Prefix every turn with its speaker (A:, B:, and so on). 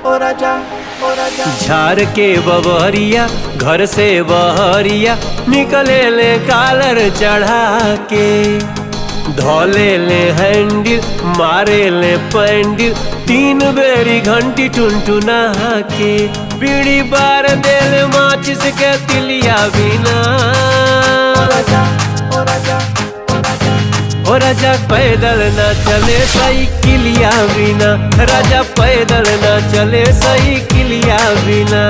A: ओ राजा, ओ राजा।
B: झार के बबरिया घर से बहरिया निकले ले कालर चढ़ा के, धोले ले हैंडल मारे ले पैंडल, तीन बेरी घंटी टुनटुना के, बीड़ी बार देल माचिस के तिलिया बिना।
A: ओ राजा, ओ राजा, ओ राजा।
B: ओ राजा पैदल न चले साइकिलिया बिना, राजा पैदल न चले साइकिलिया बिना।